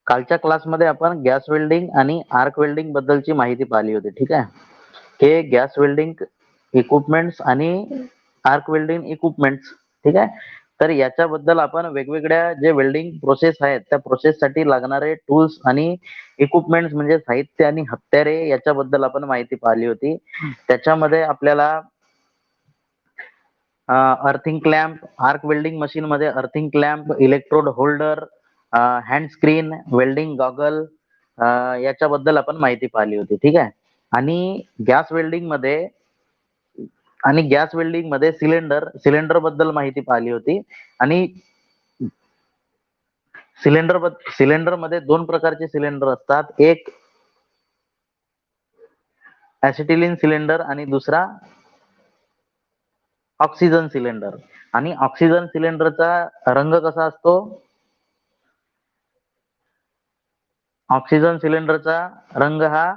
कालच्या क्लासमध्ये आपण गॅस वेल्डिंग आणि आर्क वेल्डिंग बद्दलची माहिती पाहिली होती. ठीक आहे. हे गॅस वेल्डिंग इक्विपमेंट्स आणि आर्क वेल्डिंग इक्विपमेंट्स. ठीक आहे. तर याच्याबद्दल आपण वेगवेगळ्या जे वेल्डिंग प्रोसेस आहेत त्या प्रोसेससाठी लागणारे टूल्स आणि इक्विपमेंट्स म्हणजे साहित्य आणि हत्यारे याच्याबद्दल आपण माहिती पाहिली होती. त्याच्यामध्ये आपल्याला earthing clamp, arc welding machine मध्ये earthing clamp, electrode holder, hand screen, welding goggle याच्याबद्दल आपण माहिती पाहिली होती. ठीक आहे. आणि गॅस वेल्डिंग मध्ये सिलेंडर बद्दल माहिती पाहिली होती. आणि सिलेंडर मध्ये दोन प्रकारचे सिलेंडर असतात. एक ऍसिटिलीन सिलेंडर आणि दुसरा ऑक्सिजन सिलेंडर. आणि ऑक्सिजन सिलेंडरचा रंग कसा असतो? ऑक्सिजन सिलेंडरचा रंग हा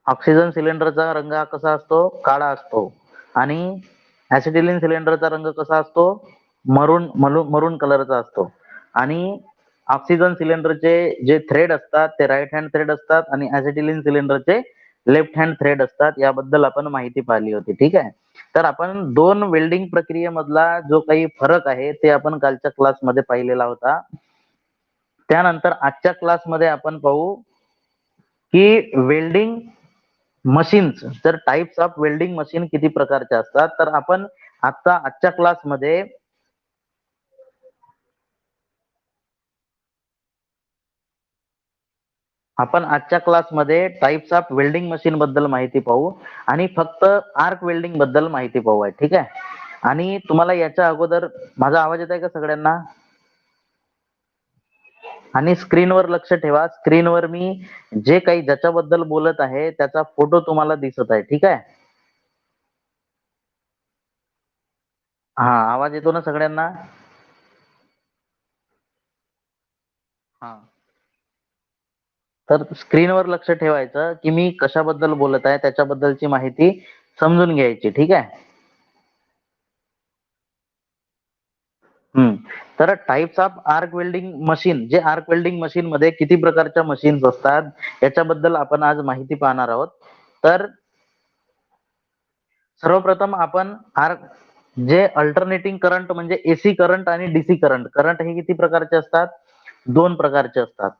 ऑक्सिजन सिलेंडरचा रंग हा कसा असतो? काळा असतो. आणि ऍसिटिलीन सिलेंडरचा रंग कसा असतो? मरून कलरचा असतो. आणि ऑक्सिजन सिलेंडरचे जे थ्रेड असतात ते राईट हँड थ्रेड असतात आणि ऍसिटिलीन सिलेंडरचे लेफ्ट हँड थ्रेड असतात. याबद्दल आपण माहिती पाहिली होती. ठीक आहे. तर आपण दोन वेल्डिंग प्रक्रियेमधला जो काही फरक आहे ते आपण कालच्या क्लासमध्ये पाहिलेला होता. त्यानंतर आजच्या क्लासमध्ये आपण पाहू की वेल्डिंग मशीन्स, तर टाइप्स ऑफ वेल्डिंग मशीन किती प्रकारचे असतात. तर आजच्या क्लासमध्ये टाइप्स ऑफ वेल्डिंग मशीन बद्दल माहिती पाहू आणि फक्त आर्क वेल्डिंग बद्दल माहिती पाहू आहे. ठीक आहे. आणि तुम्हाला याच्या अगोदर माझा आवाज येत आहे का सगळ्यांना? आणि स्क्रीनवर लक्ष ठेवा. स्क्रीनवर मी जे काही ज्याच्याबद्दल बोलत आहे त्याचा फोटो तुम्हाला दिसत आहे. ठीक आहे. हा, आवाज येतो ना सगळ्यांना? हा. तर स्क्रीनवर लक्ष ठेवायचं की मी कशाबद्दल बोलत आहे त्याच्याबद्दलची माहिती समजून घ्यायची. ठीक आहे. तर types of arc welding machine, जे आर्क वेल्डिंग मशीन मध्ये किती प्रकारच्या मशीन्स असतात याच्याबद्दल आपण आज माहिती पाहणार आहोत. तर सर्वप्रथम आपण आर्क जे अल्टरनेटिंग करंट म्हणजे एसी करंट आणि डीसी करंट हे किती प्रकारचे असतात? दोन प्रकारचे असतात.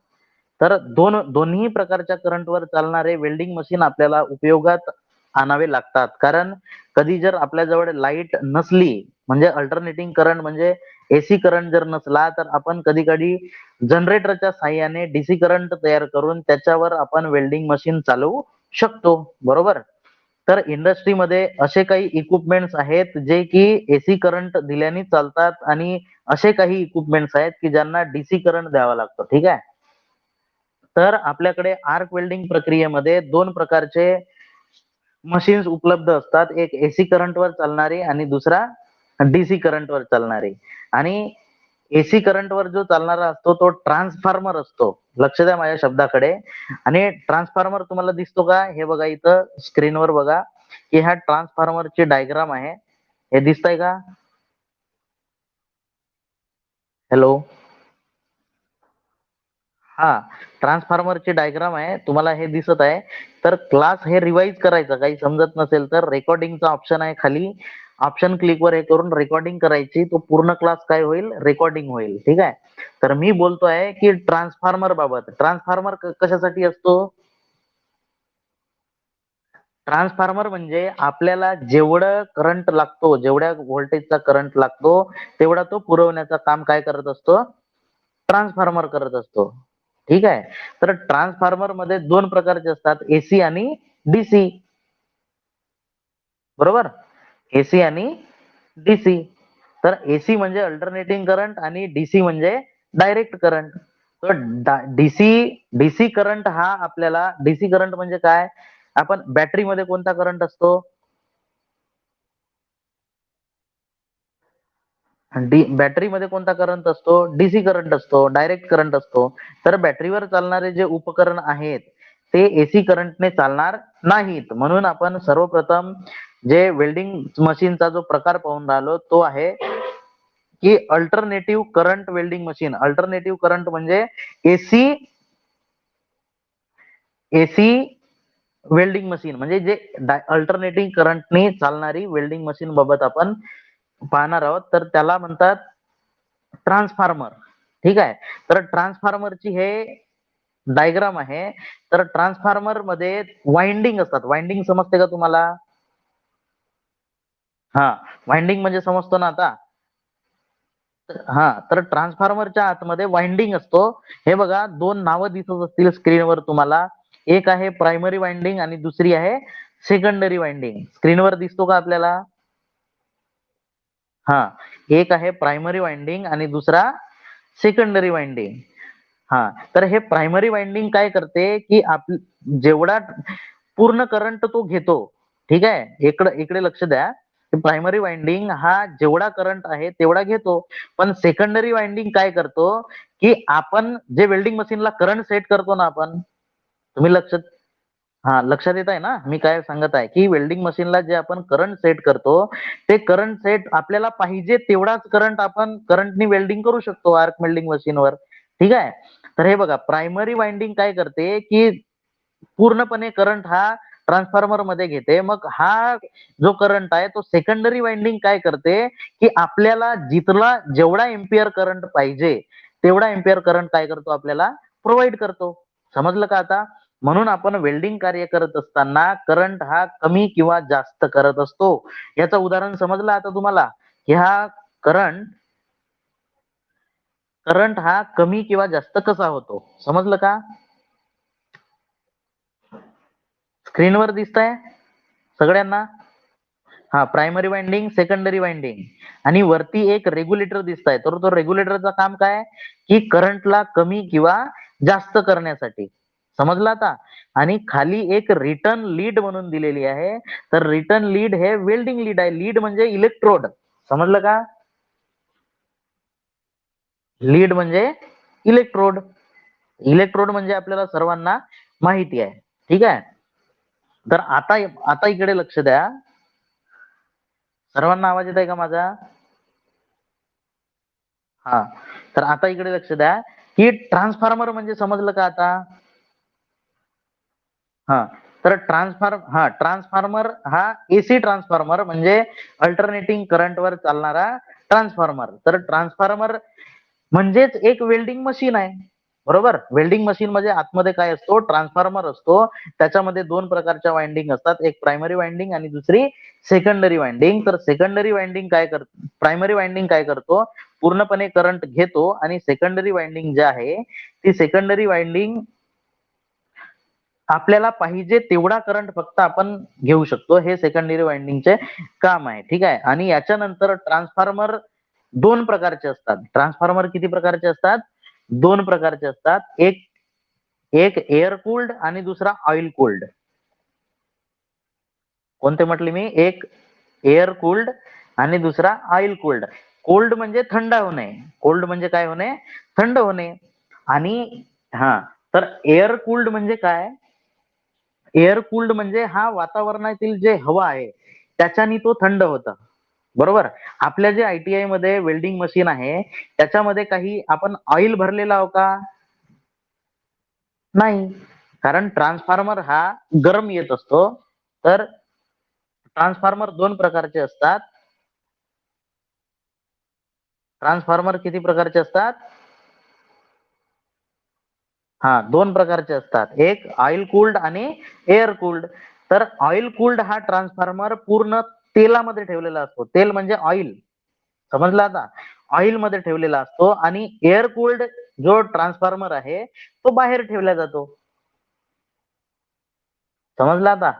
तर दोन्ही प्रकारच्या करंटवर चालणारे वेल्डिंग मशीन आपल्याला उपयोगात आणावे लागतात. कारण कधी जर आपल्याजवळ लाईट नसली म्हणजे अल्टरनेटिंग करंट म्हणजे एसी करंट जर नसला तर आपण कधी-कधी जनरेटरच्या साहाय्याने डीसी करंट तयार करून त्याच्यावर आपण वेल्डिंग मशीन चालवू शकतो. बरोबर? तर इंडस्ट्रीमध्ये असे काही इक्विपमेंट्स आहेत जे की एसी करंट दिल्याने चालतात आणि असे काही इक्विपमेंट्स आहेत की ज्यांना डीसी करंट द्यावा लागतो. ठीक आहे. तर आपल्याकडे आर्क वेल्डिंग प्रक्रियेमध्ये दोन प्रकारचे मशीन्स उपलब्ध असतात. एक एसी करंटवर चालणारी आणि दुसरा डीसी करंटवर चालणारी. आणि एसी करंटवर जो चालणारा असतो तो ट्रान्सफॉर्मर असतो. लक्ष द्या माझ्या शब्दाकडे. आणि ट्रान्सफॉर्मर तुम्हाला दिसतो का? हे बघा, इथं स्क्रीनवर बघा की ह्या ट्रान्सफॉर्मरची डायग्राम आहे. हे दिसतंय का? हॅलो. हा, ट्रान्सफॉर्मरची डायग्राम आहे. तुम्हाला हे दिसत आहे. तर क्लास हे रिवाइज करायचं. काही समजत नसेल तर रेकॉर्डिंगचा ऑप्शन आहे खाली. ऑप्शन क्लिकवर हे करून रेकॉर्डिंग करायची. तो पूर्ण क्लास काय होईल? रेकॉर्डिंग होईल. ठीक आहे. तर मी बोलतो आहे की ट्रान्सफॉर्मर बाबत. ट्रान्सफॉर्मर कशासाठी असतो? ट्रान्सफॉर्मर म्हणजे आपल्याला जेवढं करंट लागतो, जेवढ्या व्होल्टेजचा करंट लागतो तेवढा तो पुरवण्याचं काम काय करत असतो? ट्रान्सफॉर्मर करत असतो. ठीक आहे. तर ट्रान्सफॉर्मर मध्ये दोन प्रकारचे असतात, एसी आणि डीसी. बरोबर? एसी आणि डीसी. तर एसी म्हणजे अल्टरनेटिंग करंट आणि डीसी म्हणजे डायरेक्ट करंट. तर डीसी डीसी करंट हा आपल्याला, डीसी करंट म्हणजे काय? आपण बॅटरीमध्ये कोणता करंट असतो? बॅटरीमध्ये कोणता करंट असतो? डीसी करंट असतो, डायरेक्ट करंट असतो. तर बॅटरीवर चालणारे जे उपकरण आहेत ते एसी करंटने चालणार नाहीत. म्हणून आपण सर्वप्रथम जे वेल्डिंग मशीनचा जो प्रकार पाहून राहिलो तो आहे की alternative current welding machine. Alternative current म्हणजे एसी एसी वेल्डिंग मशीन म्हणजे जे अल्टरनेटिव्ह करंटने चालणारी वेल्डिंग मशीन बाबत आपण पाहणार आहोत. तर त्याला म्हणतात ट्रान्सफॉर्मर. ठीक आहे. तर ट्रान्सफॉर्मरची हे डायग्राम आहे. तर ट्रान्सफॉर्मर मध्ये वाइंडिंग असतात. वाइंडिंग समजते का तुम्हाला? हा, वाइंडिंग म्हणजे समजतो ना आता. हा, तर ट्रान्सफॉर्मरच्या आतमध्ये वाइंडिंग असतो. हे बघा, दोन नावं दिसत असतील स्क्रीनवर तुम्हाला. एक आहे प्रायमरी वाइंडिंग आणि दुसरी आहे सेकंडरी वाइंडिंग. स्क्रीनवर दिसतो का आपल्याला? हा, एक आहे प्रायमरी वाइंडिंग आणि दुसरा सेकंडरी वाइंडिंग. हा, तर हे प्रायमरी वाइंडिंग काय करते की जेवढा पूर्ण करंट तो घेतो. ठीक आहे. इकडे इकडे लक्ष द्या. प्रायमरी वाइंडिंग हा जेवढा करंट आहे तेवढा घेतो. पण सेकंडरी वाइंडिंग काय करतो की आपण जे वेल्डिंग मशीनला करंट सेट करतो ना आपण. तुम्ही लक्षात येत आहे ना मी काय सांगत आहे? की वेल्डिंग मशीनला जे आपण करंट सेट करतो, ते करंट सेट आपल्याला पाहिजे तेवढाच करंट आपण करंटनी वेल्डिंग करू शकतो आर्क वेल्डिंग मशीनवर. ठीक आहे. तर हे बघा, प्रायमरी वाइंडिंग काय करते की पूर्णपणे करंट हा ट्रान्सफॉर्मर मध्ये घेते. मग हा जो करंट आहे तो सेकंडरी वाइंडिंग काय करते की आपल्याला जिथला जेवढा एंपियर करंट पाहिजे तेवढा एंपियर करंट काय करतो आपल्याला प्रोव्हाइड करतो. समजलं का आता? म्हणून आपण वेल्डिंग कार्य करत असताना करंट हा कमी किंवा जास्त करत असतो. याचं उदाहरण समजलं आता तुम्हाला? की हा करंट करंट हा कमी किंवा जास्त कसा होतो? समजलं का? स्क्रीनवर दिसतंय सगळ्यांना? हा, प्रायमरी वाइंडिंग, सेकंडरी वाइंडिंग आणि वरती एक रेग्युलेटर दिसतंय. तर तो रेग्युलेटरचं काम काय? की करंटला कमी किंवा जास्त करण्यासाठी. समजलं आता? आणि खाली एक रिटर्न लीड म्हणून दिलेली आहे. तर रिटर्न लीड हे वेल्डिंग लीड आहे. लीड म्हणजे इलेक्ट्रोड. समजलं का? लीड म्हणजे इलेक्ट्रोड. इलेक्ट्रोड म्हणजे आपल्याला सर्वांना माहिती आहे. ठीक आहे. तर आता आता इकडे लक्ष द्या. सर्वांना आवाज येत आहे का माझा? हां. तर आता इकडे लक्ष द्या, की ट्रान्सफॉर्मर म्हणजे समजलं का आता? हां. तर ट्रान्सफॉर्मर हा एसी ट्रान्सफॉर्मर म्हणजे अल्टरनेटिंग करंटवर चालणारा ट्रान्सफॉर्मर. तर ट्रान्सफॉर्मर म्हणजेच एक वेल्डिंग मशीन आहे. बरोबर? वेल्डिंग मशीनमध्ये आतमध्ये काय असतो? ट्रान्सफॉर्मर असतो. त्याच्यामध्ये 2 प्रकारच्या वाइंडिंग असतात. एक प्रायमरी वाइंडिंग आणि दुसरी सेकंडरी वाइंडिंग. तर सेकंडरी वाइंडिंग प्रायमरी वाइंडिंग काय करतो? पूर्णपणे करंट घेतो आणि सेकंडरी वाइंडिंग जे आहे, ती सेकंडरी वाइंडिंग आपल्याला पाहिजे तेवढा करंट फक्त आपण घेऊ शकतो. हे सेकंडरी वाइंडिंगचे काम आहे. ठीक आहे. आणि याच्यानंतर ट्रान्सफॉर्मर 2 प्रकारचे असतात. ट्रान्सफॉर्मर किती प्रकारचे असतात? 2 प्रकारचे असतात. एक एक एअर कूल्ड आणि दुसरा ऑइल कूल्ड. कोणते म्हटले मी? एक एअर कूल्ड आणि दुसरा ऑइल कूल्ड. कोल्ड म्हणजे थंड होणे. कोल्ड म्हणजे काय होणे? थंड होणे. आणि हां, तर एअर कूल्ड म्हणजे काय? एअर कूल्ड म्हणजे हा वातावरणातील जे हवा आहे, त्याच्याने तो थंड होतं. बरोबर? आपल्या जे आय-टी-आय मध्ये वेल्डिंग मशीन आहे, त्याच्यामध्ये काही आपण ऑइल भरलेला आहो का? नाही. कारण ट्रान्सफॉर्मर हा गरम येत असतो. तर ट्रान्सफॉर्मर 2 प्रकारचे असतात. ट्रान्सफॉर्मर किती प्रकारचे असतात? हां, 2 प्रकारचे असतात. एक ऑइल कूल्ड आणि एअर कूल्ड. तर ऑइल कूल्ड हा ट्रान्सफॉर्मर पूर्ण तेलामध्ये ठेवलेला असतो. तेल म्हणजे ऑइल. समजलं आता? ऑइलमध्ये ठेवलेला असतो आणि एअर कूल्ड जो ट्रान्सफॉर्मर आहे, तो बाहेर ठेवला जातो. समजलं आता?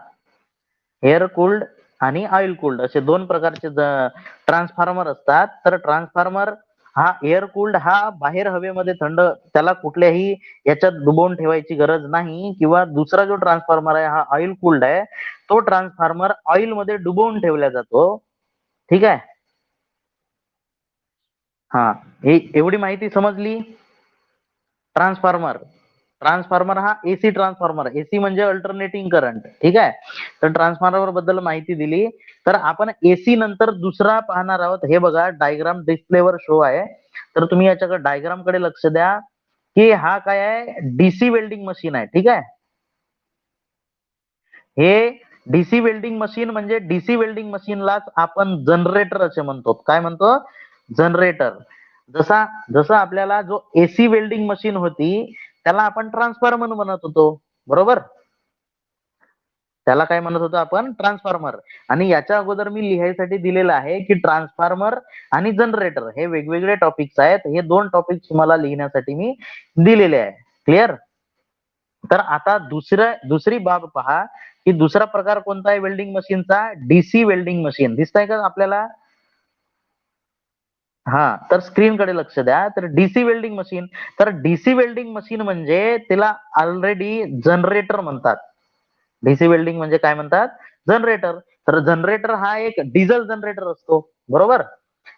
एअर कूल्ड आणि ऑइल कूल्ड असे 2 प्रकारचे ट्रान्सफॉर्मर असतात. तर ट्रान्सफॉर्मर हा एअर कूल्ड हा बाहेर हवेमध्ये थंड, त्याला कुठल्याही याच्यात डुबवून ठेवायची गरज नाही किंवा दुसरा जो ट्रान्सफॉर्मर आहे हा ऑइल कूल्ड आहे. तो ट्रान्सफॉर्मर ऑइलमध्ये डुबवून ठेवला जातो. ठीक आहे? हां. एवढी माहिती समजली? ट्रान्सफॉर्मर. ट्रान्सफॉर्मर हा एसी ट्रान्सफॉर्मर, एसी म्हणजे अल्टरनेटिंग करंट, ठीक आहे. तर ट्रान्सफॉर्मर बद्दल माहिती दिली. तर आपण एसी नंतर दुसरा पाहणार आहोत. हे बघा डायग्राम डिस्प्लेवर शो आहे. तर तुम्ही याच्याकडे डायग्राम कडे लक्ष द्या की हा काय आहे, डीसी वेल्डिंग मशीन आहे, ठीक आहे. हे डीसी वेल्डिंग मशीन म्हणजे डीसी वेल्डिंग मशीनलाच आपण जनरेटर असे म्हणतो. काय म्हणतो? जनरेटर. जसा जसा आपल्याला जो एसी वेल्डिंग मशीन होती त्याला आपण ट्रान्सफॉर्मर म्हणत होतो, बरोबर. त्याला काय म्हणत होतो आपण? ट्रान्सफॉर्मर. आणि याच्या अगोदर मी लिहायसाठी दिलेलं आहे की ट्रान्सफॉर्मर आणि जनरेटर हे वेगवेगळे टॉपिक्स आहेत. हे दोन टॉपिक्स तुम्हाला लिहिण्यासाठी मी दिलेले आहे. क्लिअर? तर आता दुसरी बाब पहा की दुसरा प्रकार कोणता आहे वेल्डिंग मशीनचा? DC welding machine. दिसतंय का आपल्याला? हां, तर स्क्रीनकडे लक्ष द्या. तर डीसी वेल्डिंग मशीन. तर डीसी वेल्डिंग मशीन म्हणजे त्याला ऑलरेडी जनरेटर म्हणतात. डीसी वेल्डिंग म्हणजे काय म्हणतात? जनरेटर. तर जनरेटर हा एक डिझेल जनरेटर असतो, बरोबर?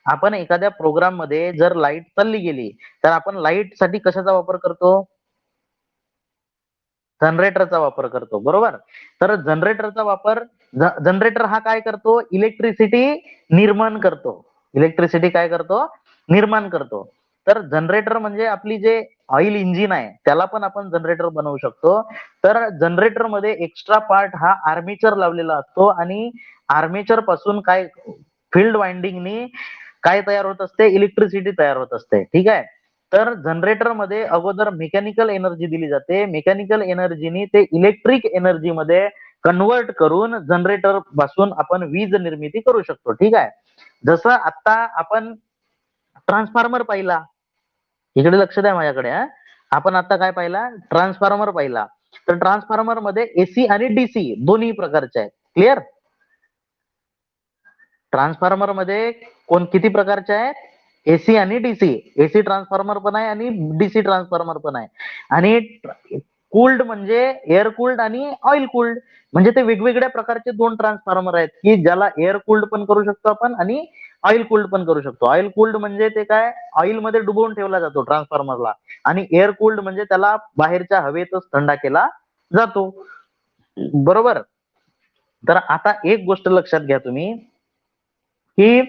आपण एखाद्या प्रोग्राममध्ये जर लाईट चालली गेली, तर आपण लाईटसाठी कशाचा वापर करतो? जनरेटरचा वापर करतो, बरोबर. तर जनरेटरचा वापर जनरेटर हा काय करतो? इलेक्ट्रिसिटी निर्माण करतो. इलेक्ट्रिसिटी काय करतो? निर्माण करतो. तर जनरेटर म्हणजे आपली जे ऑइल इंजिन आहे त्याला पण आपण जनरेटर बनवू शकतो. तर जनरेटरमध्ये एक्स्ट्रा पार्ट हा आर्मेचर लावलेला असतो आणि आर्मेचर पासून काय फील्ड वाइंडिंगनी काय तयार होत असते? इलेक्ट्रिसिटी तयार होत असते, ठीक आहे. तर जनरेटरमध्ये अगोदर मेकॅनिकल एनर्जी दिली जाते. मेकॅनिकल एनर्जीनी ते इलेक्ट्रिक एनर्जीमध्ये कन्व्हर्ट करून जनरेटर पासून आपण वीज निर्मिती करू शकतो, ठीक आहे. जसं आता आपण ट्रान्सफॉर्मर पाहिला. इकडे लक्ष द्या माझ्याकडे हां. आपण आता काय पाहिला? ट्रान्सफॉर्मर पाहिला. तर ट्रान्सफॉर्मर मध्ये एसी आणि डीसी दोन्ही प्रकारचे आहेत. क्लिअर? ट्रान्सफॉर्मर मध्ये किती प्रकारचे आहेत? एसी आणि डीसी. एसी ट्रान्सफॉर्मर पण आहे आणि डीसी ट्रान्सफॉर्मर पण आहे. आणि कूल्ड म्हणजे एअर कूल्ड आणि ऑइल कूल्ड. म्हणजे ते वेगवेगळ्या प्रकारचे दोन ट्रान्सफॉर्मर आहेत की ज्याला एअर कूल्ड पण करू शकतो आपण आणि ऑइल कूल्ड पण करू शकतो. ऑइल कूल्ड म्हणजे ते काय, ऑइल मध्ये डुबवून ठेवला जातो ट्रान्सफॉर्मरला. आणि एअर कूल्ड म्हणजे त्याला बाहेरच्या हवेतच थंडा केला जातो, बरोबर. तर आता एक गोष्ट लक्षात घ्या तुम्ही की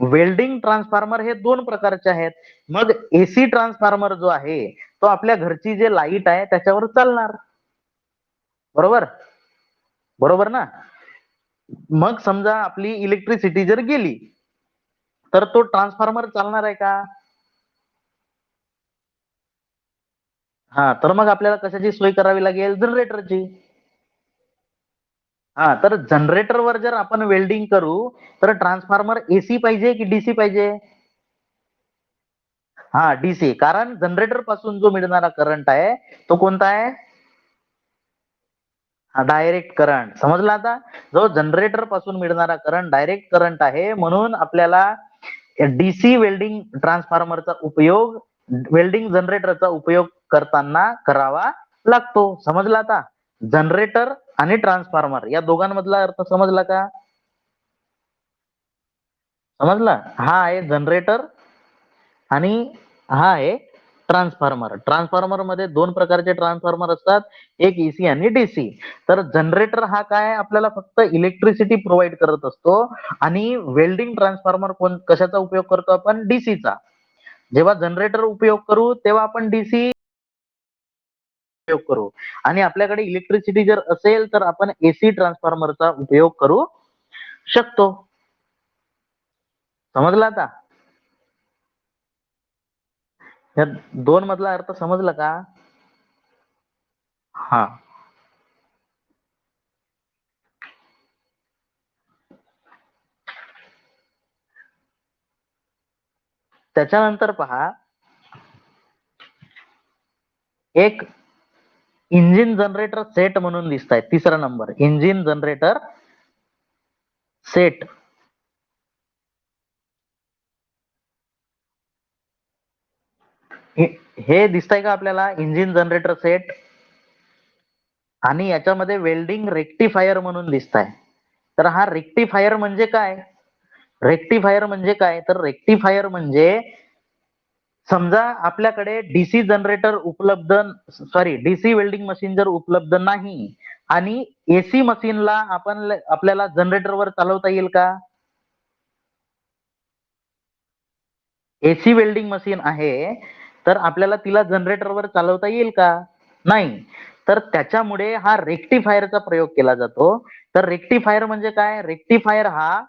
वेल्डिंग ट्रान्सफॉर्मर हे दोन प्रकारचे आहेत. मग एसी ट्रान्सफॉर्मर जो आहे तो आपल्या घरची जे लाईट आहे त्याच्यावर चालणार, बरोबर. बरोबर ना. मग समजा आपली इलेक्ट्रिसिटी जर गेली तर तो ट्रान्सफॉर्मर चालणार आहे का? हा, तर मग आपल्याला कशाची सोय करावी लागेल? जनरेटरची. हा, तर जनरेटरवर जर आपण वेल्डिंग करू तर ट्रान्सफॉर्मर एसी पाहिजे की डीसी पाहिजे? हा, डीसी. कारण जनरेटर पासून जो मिळणारा करंट आहे तो कोणता आहे? हा, डायरेक्ट करंट. समजला आता? जो जनरेटर पासून मिळणारा करंट डायरेक्ट करंट आहे, म्हणून आपल्याला डीसी वेल्डिंग ट्रान्सफॉर्मरचा उपयोग वेल्डिंग जनरेटरचा उपयोग करताना करावा लागतो. समजला आता? जनरेटर आणि ट्रान्सफॉर्मर या दोघांमधला अर्थ समजला का? समजला? हा आहे जनरेटर आणि हा आहे ट्रान्सफॉर्मर. ट्रान्सफॉर्मर मध्ये दोन प्रकारचे ट्रान्सफॉर्मर असतात, एक एसी आणि डीसी. तर जनरेटर हा काय, आपल्याला फक्त इलेक्ट्रिसिटी प्रोव्हाइड करत असतो आणि वेल्डिंग ट्रान्सफॉर्मर कशाचा उपयोग करतो आपण? डीसीचा. जेव्हा जनरेटर उपयोग करू तेव्हा आपण डीसी उपयोग करू आणि आपल्याकडे इलेक्ट्रिसिटी जर असेल तर आपण एसी ट्रान्सफॉर्मरचा उपयोग करू शकतो. समजला आता? या दोन मधला अर्थ समजला का? हा. त्याच्यानंतर पहा, एक इंजिन जनरेटर सेट म्हणून दिसताय. तिसरा नंबर इंजिन जनरेटर सेट. हे दिसतंय का आपल्याला? Engine generator set. आणि याच्यामध्ये वेल्डिंग रेक्टिफायर म्हणून दिसताय. तर हा रेक्टिफायर म्हणजे काय? रेक्टिफायर म्हणजे काय? तर रेक्टिफायर म्हणजे समजा आपल्याकडे डीसी जनरेटर उपलब्ध, सॉरी डीसी वेल्डिंग मशीन जर उपलब्ध नाही आणि एसी मशीनला आपण आपल्याला जनरेटरवर चालवता येईल का? एसी वेल्डिंग मशीन आहे, तर आपल्याला तिला जनरेटरवर चालवता येईल का? नाही. तर त्याच्यामुळे हा रेक्टिफायरचा प्रयोग केला जातो. तर रेक्टिफायर म्हणजे काय? रेक्टिफायर हा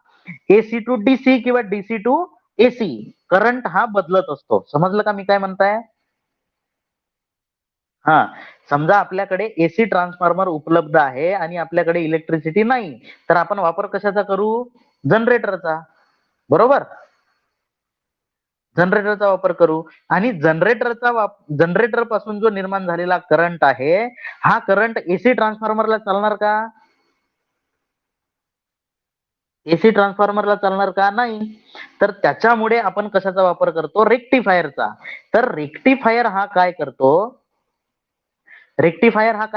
एसी टू डीसी किंवा डीसी टू एसी करंट हा बदलत असतो. समजलं का मी काय म्हणताय? हां. समजा आपल्याकडे एसी ट्रान्सफॉर्मर उपलब्ध आहे आणि आपल्याकडे इलेक्ट्रिसिटी नाही. तर आपण वापर कशाचा करू? जनरेटरचा. बरोबर? जनरेटरचा वापर करू आणि जनरेटर पासून जो निर्माण झालेला करंट आहे, हा करंट एसी ट्रान्सफॉर्मरला चालणार का? एसी ट्रान्सफॉर्मरला चालणार का? नाही. तर त्याच्यामुळे आपण कशाचा वापर करतो? रेक्टिफायरचा. तर रेक्टिफायर हा काय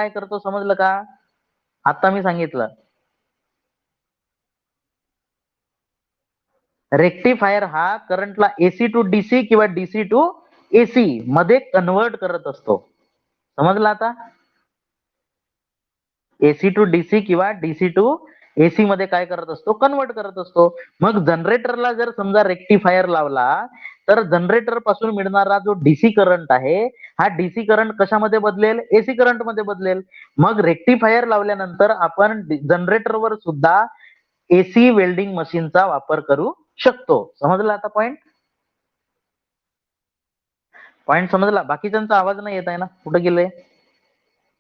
करतो समजलं का? आता मी सांगितलं. रेक्टिफायर हा करंटला एसी टू डीसी किंवा डीसी टू एसी मध्ये कन्व्हर्ट करत असतो. समजलं आता? एसी टू डीसी किंवा डीसी टू एसी मध्ये काय करत असतो? कन्व्हर्ट करत असतो. मग जनरेटरला जर समजा रेक्टिफायर लावला, तर जनरेटर पासून मिळणारा जो डीसी करंट आहे, हा डीसी करंट कशामध्ये बदलेल? एसी करंट मध्ये बदलेल. मग रेक्टिफायर लावल्यानंतर आपण जनरेटरवर सुद्धा एसी वेल्डिंग मशीनचा वापर करू शकतो. समजला आता पॉइंट? पॉइंट समजला? बाकीच्यांचा आवाज नाही येत आहे ना? कुठे गेले?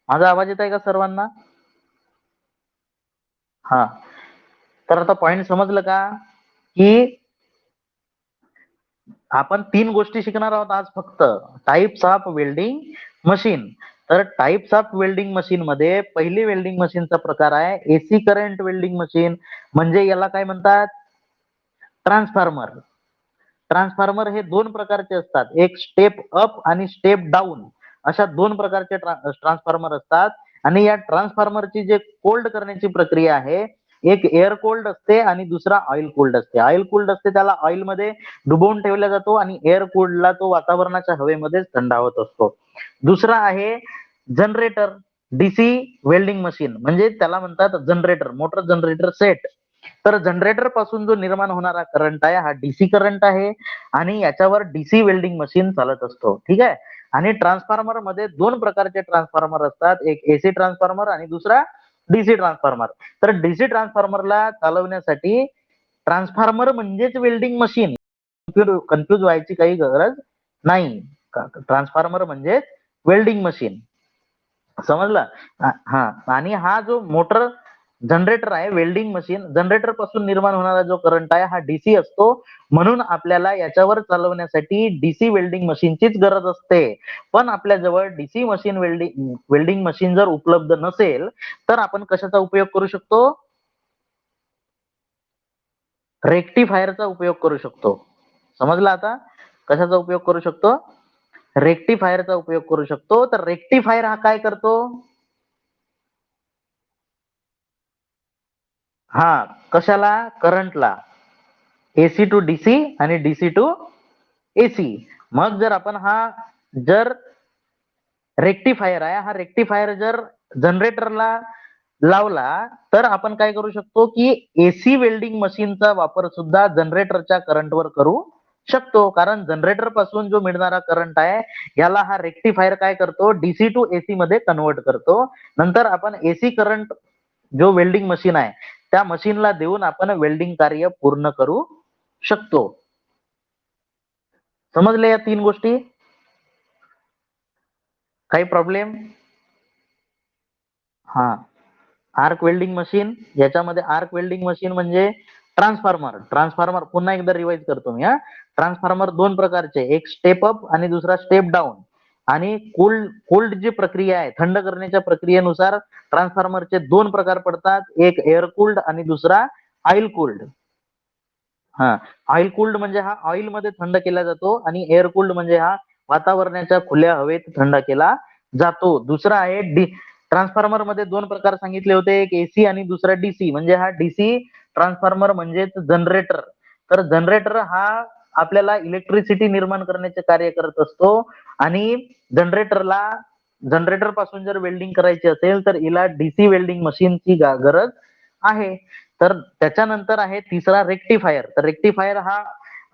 माझा आवाज येत आहे का सर्वांना? हा. तर आता पॉइंट समजलं का? की आपण 3 गोष्टी शिकणार आहोत आज फक्त. Types of welding machine. तर टाइप्स ऑफ वेल्डिंग मशीन मध्ये पहिली वेल्डिंग मशीनचा प्रकार आहे एसी करंट वेल्डिंग मशीन. म्हणजे याला काय म्हणतात? ट्रान्सफॉर्मर. ट्रान्सफॉर्मर हे 2 प्रकारचे असतात. एक स्टेप अप आणि स्टेप डाउन अशा 2 प्रकारचे ट्रान्सफॉर्मर असतात आणि या ट्रान्सफॉर्मरची जे कोल्ड करण्याची प्रक्रिया आहे, एक एअर कोल्ड असते आणि दुसरा ऑइल कोल्ड असते. ऑइल कोल्ड असते त्याला ऑइलमध्ये डुबवून ठेवला जातो आणि एअर कोल्डला तो वातावरणाच्या हवेमध्येच थंडावत असतो. दुसरा आहे जनरेटर, डीसी वेल्डिंग मशीन म्हणजे त्याला म्हणतात जनरेटर, मोटर जनरेटर सेट. तर जनरेटर पासून जो निर्माण होणारा करंट आहे हा डीसी करंट आहे आणि याच्यावर डीसी वेल्डिंग मशीन चालत असतो. ठीक आहे. आणि ट्रान्सफॉर्मर मध्ये 2 प्रकारचे ट्रान्सफॉर्मर असतात. एक एसी ट्रान्सफॉर्मर आणि दुसरा डीसी ट्रान्सफॉर्मर. तर डीसी ट्रान्सफॉर्मरला चालवण्यासाठी ट्रान्सफॉर्मर म्हणजेच वेल्डिंग मशीन. कन्फ्यूज व्हायची काही गरज नाही. ट्रान्सफॉर्मर म्हणजेच वेल्डिंग मशीन. समजलं? हां. आणि हा जो मोटर जनरेटर आहे वेल्डिंग मशीन, जनरेटर पासून निर्माण होणारा जो करंट आहे हा डीसी असतो. म्हणून आपल्याला याच्यावर चालवण्यासाठी डीसी वेल्डिंग मशीनचीच गरज असते. पण आपल्याजवळ डीसी मशीन वेल्डिंग मशीन जर उपलब्ध नसेल, तर आपण कशाचा उपयोग करू शकतो? रेक्टिफायरचा उपयोग करू शकतो. समजलं आता? कशाचा उपयोग करू शकतो? रेक्टिफायरचा उपयोग करू शकतो. तर रेक्टिफायर हा काय करतो? हां. कशाला? करंटला. एसी टू डीसी आणि डीसी टू एसी. मग जर आपण हा जर रेक्टिफायर आहे, हा रेक्टिफायर जर जनरेटरला लावला, तर आपण काय करू शकतो, की एसी वेल्डिंग मशीनचा वापर सुद्धा जनरेटरच्या करंटवर करू शकतो. कारण जनरेटर पासून जो मिळणारा करंट आहे, याला हा रेक्टिफायर काय करतो, डीसी टू एसी मध्ये कन्व्हर्ट करतो. नंतर आपण एसी करंट जो वेल्डिंग मशीन आहे, त्या मशीनला देऊन आपण वेल्डिंग कार्य पूर्ण करू शकतो. समजल्या या 3 गोष्टी? काही प्रॉब्लेम? हां. आर्क वेल्डिंग मशीन, याच्यामध्ये आर्क वेल्डिंग मशीन म्हणजे ट्रान्सफॉर्मर. ट्रान्सफॉर्मर पुन्हा एकदा रिवाइज करतो मी हां. ट्रान्सफॉर्मर 2 प्रकारचे, एक स्टेप अप आणि दुसरा स्टेप डाउन. आणि कोल्ड कोल्ड जी प्रक्रिया आहे, थंड करण्याच्या प्रक्रियेनुसार ट्रान्सफॉर्मरचे 2 प्रकार पडतात. एक एअर कूल्ड आणि दुसरा ऑइल कूल्ड. हां. ऑइल कूल्ड म्हणजे हा ऑइलमध्ये थंड केला जातो आणि एअर कूल्ड म्हणजे हा वातावरणाच्या खुल्या हवेत थंड केला जातो. दुसरा आहे ट्रान्सफॉर्मरमध्ये 2 प्रकार सांगितले होते. एक एसी आणि दुसरा डीसी. म्हणजे हा डीसी ट्रान्सफॉर्मर म्हणजेच जनरेटर. तर जनरेटर हा आपल्याला इलेक्ट्रिसिटी निर्माण करण्याचे कार्य करत असतो आणि जनरेटर पासून जर वेल्डिंग करायची असेल तर हिला डीसी वेल्डिंग मशीनची गरज आहे. तर त्याच्यानंतर आहे तिसरा रेक्टिफायर. तर रेक्टिफायर हा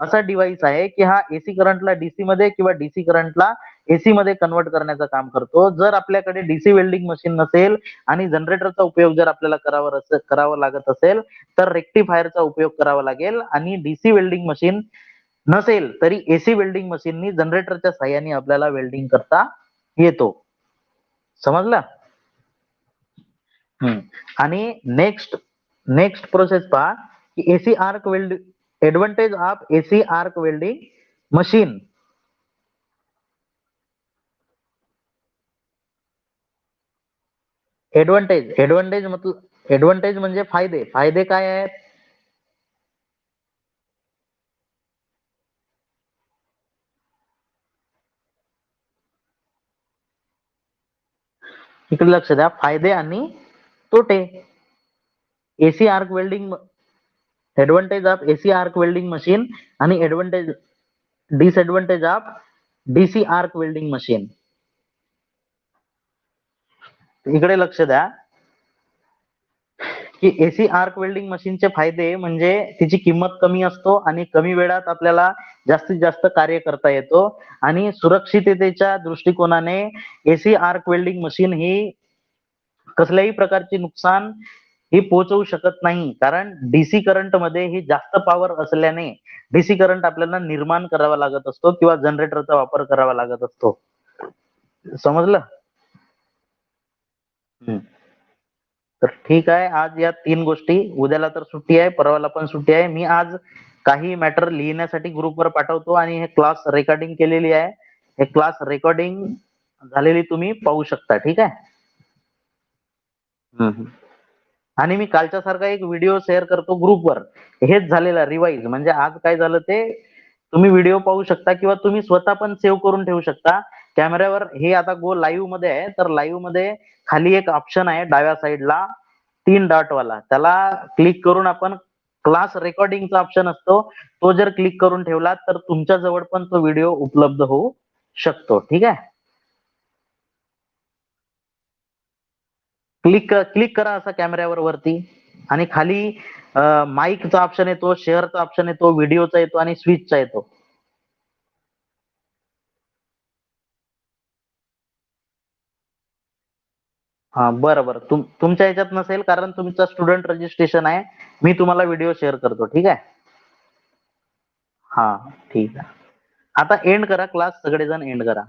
असा डिव्हाइस आहे की हा एसी करंटला डीसी मध्ये किंवा डीसी करंटला एसी मध्ये कन्वर्ट करण्याचं काम करतो. जर आपल्याकडे डीसी वेल्डिंग मशीन नसेल आणि जनरेटरचा उपयोग जर आपल्याला करावा लागत असेल तर रेक्टिफायरचा उपयोग करावा लागेल आणि डीसी वेल्डिंग मशीन नसेल तरी एसी वेल्डिंग मशीननी जनरेटरच्या साह्याने आपल्याला वेल्डिंग करता येतो. समजलं? आणि नेक्स्ट प्रोसेस पहा की AC arc weld advantage of AC arc welding machine. Advantage म्हणजे फायदे काय आहेत? इकडे लक्ष द्या, फायदे आणि तोटे. AC arc welding advantage of AC arc welding machine आणि disadvantage of DC arc welding machine. इकडे लक्ष द्या की एसी आर्क वेल्डिंग मशीनचे फायदे म्हणजे तिची किंमत कमी असतो आणि कमी वेळात आपल्याला जास्तीत जास्त कार्य करता येतो आणि सुरक्षिततेच्या दृष्टिकोनाने एसी आर्क वेल्डिंग मशीन ही कसल्याही प्रकारचे नुकसान ही पोहोचवू शकत नाही, कारण डीसी करंट मध्ये ही जास्त पॉवर असल्याने डीसी करंट आपल्याला निर्माण करावा लागत असतो किंवा जनरेटरचा वापर करावा लागत असतो. समजलं? हम्म. तर ठीक आहे, आज या 3 गोष्टी. उद्याला तर सुट्टी आहे, परवाला पण सुट्टी आहे. मी आज काही मॅटर लिहिण्यासाठी ग्रुपवर पाठवतो आणि हे क्लास रेकॉर्डिंग केलेली आहे. हे क्लास रेकॉर्डिंग झालेली तुम्ही पाहू शकता. ठीक आहे? हम्म. आणि मी कालच्या सारखा एक व्हिडिओ शेअर करतो ग्रुपवर. हेच झालेलं रिवाइज म्हणजे आज काय झालं ते तुम्ही व्हिडिओ पाहू शकता किंवा तुम्ही स्वतः पण सेव्ह करून ठेवू शकता कॅमेऱ्यावर. हे आता गो लाईव्ह मध्ये आहे, तर लाईव्ह मध्ये खाली एक ऑप्शन आहे डाव्या साईडला 3 डॉट वाला, त्याला क्लिक करून आपण क्लास रेकॉर्डिंगचा ऑप्शन असतो, तो जर क्लिक करून ठेवला तर तुमच्या जवळ पण तो व्हिडिओ उपलब्ध होऊ शकतो. ठीक आहे? क्लिक करा असा कॅमेऱ्यावर वरती आणि खाली माईकचा ऑप्शन येतो, शेअरचा ऑप्शन येतो, व्हिडिओचा येतो आणि स्विचचा येतो. हा, बरं बरं. तुमच्या ह्याच्यात नसेल कारण तुमचं स्टुडंट रजिस्ट्रेशन आहे. मी तुम्हाला व्हिडिओ शेअर करतो. ठीक आहे? हा, ठीक आहे. आता एंड करा क्लास, सगळेजण एंड करा.